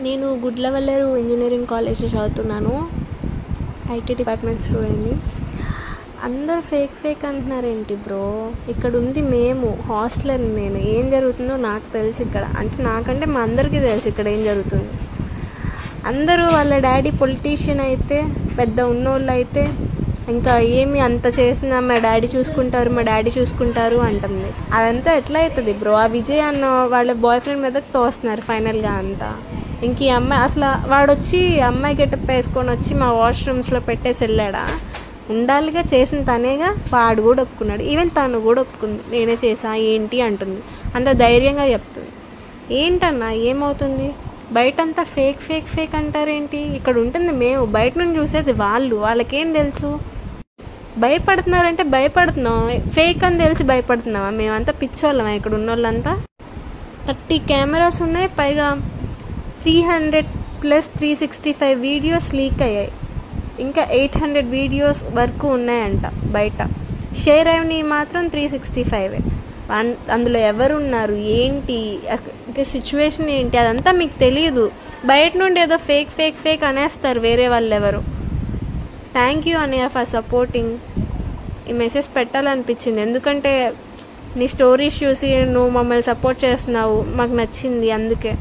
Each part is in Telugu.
నేను గుడ్లవల్లేరు ఇంజనీరింగ్ కాలేజ్లో చదువుతున్నాను. ఐటీ డిపార్ట్మెంట్ స్టూడెంట్ని. అందరూ ఫేక్ అంటున్నారేంటి బ్రో? ఇక్కడ ఉంది మేము హాస్టలర్. నేను ఏం జరుగుతుందో నాకు తెలుసు ఇక్కడ. అంటే నాకంటే మా అందరికీ తెలుసు ఇక్కడ ఏం జరుగుతుంది. అందరూ వాళ్ళ డాడీ పొలిటీషియన్ అయితే, పెద్ద ఉన్నోళ్ళు అయితే ఇంకా ఏమి అంత చేసినా మా డాడీ చూసుకుంటారు అంటుంది. అదంతా ఎట్లా అవుతుంది బ్రో? ఆ విజయ్ అన్న వాళ్ళ బాయ్ ఫ్రెండ్ మీదకి తోస్తున్నారు ఫైనల్గా అంతా. ఇంక ఈ అమ్మాయి అసలు వాడొచ్చి అమ్మాయి గెటప్ వేసుకొని వచ్చి మా వాష్రూమ్స్లో పెట్టేసి వెళ్ళాడా? ఉండాలిగా, చేసిన తనేగా. వాడు కూడా ఒప్పుకున్నాడు. ఈవెన్ తను కూడా ఒప్పుకుంది, నేనే చేసా ఏంటి అంటుంది. అంత ధైర్యంగా చెప్తుంది. ఏంటన్నా ఏమవుతుంది? బయటంతా ఫేక్ అంటారేంటి? ఇక్కడ ఉంటుంది మేము, బయట నుంచి చూసేది వాళ్ళకేం తెలుసు? భయపడుతున్నారంటే భయపడుతున్నాం, ఫేక్ అని తెలిసి భయపడుతున్నావా? మేమంతా పిచ్చోళ్ళమా ఇక్కడ ఉన్న వాళ్ళంతా? 30 కెమెరాస్ ఉన్నాయి, పైగా 300 + 365 వీడియోస్ లీక్ అయ్యాయి. ఇంకా 800 వీడియోస్ వరకు ఉన్నాయంట బయట. షేర్ అయినవి మాత్రం 365. అందులో ఎవరున్నారు ఏంటి, సిచ్యువేషన్ ఏంటి, అదంతా మీకు తెలియదు. బయట నుండి ఏదో ఫేక్ అనేస్తారు వేరే వాళ్ళు ఎవరు. థ్యాంక్ యూ అన్నయ్య ఫర్ సపోర్టింగ్. ఈ మెసేజ్ పెట్టాలనిపించింది, ఎందుకంటే నీ స్టోరీస్ చూసి నువ్వు మమ్మల్ని సపోర్ట్ చేస్తున్నావు, మాకు నచ్చింది. అందుకే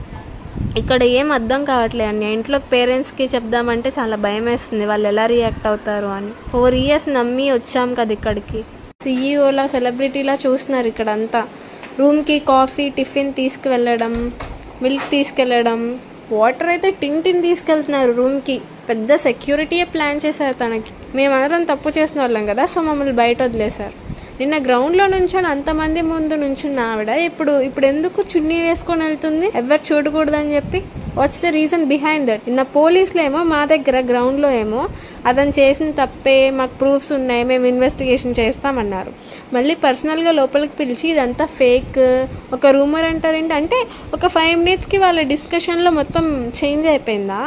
ఇక్కడ ఏం అర్థం కావట్లేదు అన్నయ్య. ఇంట్లో పేరెంట్స్కి చెప్దామంటే చాలా భయం వేస్తుంది, వాళ్ళు ఎలా రియాక్ట్ అవుతారు అని. 4 years నమ్మి వచ్చాం కదా ఇక్కడికి. CEO సెలబ్రిటీలా చూస్తున్నారు ఇక్కడంతా. రూమ్కి కాఫీ టిఫిన్ తీసుకువెళ్ళడం, మిల్క్ తీసుకెళ్ళడం, వాటర్ అయితే టిన్ తీసుకెళ్తున్నారు రూమ్కి. పెద్ద సెక్యూరిటీయే ప్లాన్ చేశారు తనకి. మేమందరం తప్పు చేసిన వాళ్ళం కదా, సో మమ్మల్ని బయట వదిలేశారు. నిన్న గ్రౌండ్లో నుంచొని అంతమంది ముందు నుంచున్న ఆవిడ ఇప్పుడు ఎందుకు చున్నీ వేసుకొని వెళ్తుంది, ఎవరు చూడకూడదని చెప్పి? What's the reason behind that? నిన్న పోలీసులు ఏమో మా దగ్గర గ్రౌండ్లో ఏమో అతను చేసిన తప్పే, మాకు ప్రూఫ్స్ ఉన్నాయి, మేము ఇన్వెస్టిగేషన్ చేస్తామన్నారు. మళ్ళీ పర్సనల్గా లోపలికి పిలిచి ఇదంతా ఫేక్, ఒక రూమర్ అంటారేంటి? అంటే ఒక 5 minutesకి వాళ్ళ డిస్కషన్లో మొత్తం చేంజ్ అయిపోయిందా?